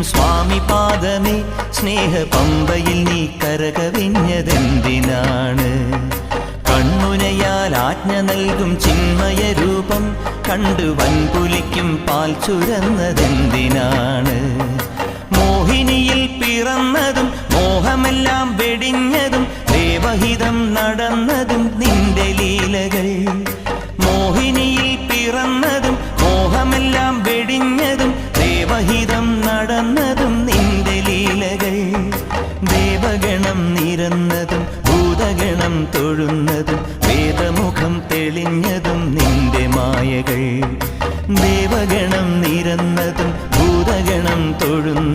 സ്വാമി പാദമേ സ്നേഹപമ്പയിൽ നീ കരകവിഞ്ഞതെന്തിനാണ്? കണ്ണുനയാൽ ആജ്ഞ നൽകും ചിന്മയ രൂപം കണ്ടു വൻപുലിക്കും പാൽ ചുരന്നതെന്തിനാണ്? മോഹിനിയിൽ പിറന്നതും മോഹമെല്ലാം വെടിഞ്ഞതും ദേവഹിതം നടന്നതും നിന്റെ ലീലകൾ. മോഹിനിയിൽ പിറന്നതും മോഹമെല്ലാം വെടിഞ്ഞതും ദേവഹിതം നടന്നതും നിന്റെ ലീലകൾ. ദേവഗണം നിരന്നതും ഭൂതഗണം തൊഴുന്നതും വേദമുഖം തെളിഞ്ഞതും നിന്റെ മായകൾ. ദേവഗണം നിരന്നതും ഭൂതഗണം തൊഴുന്ന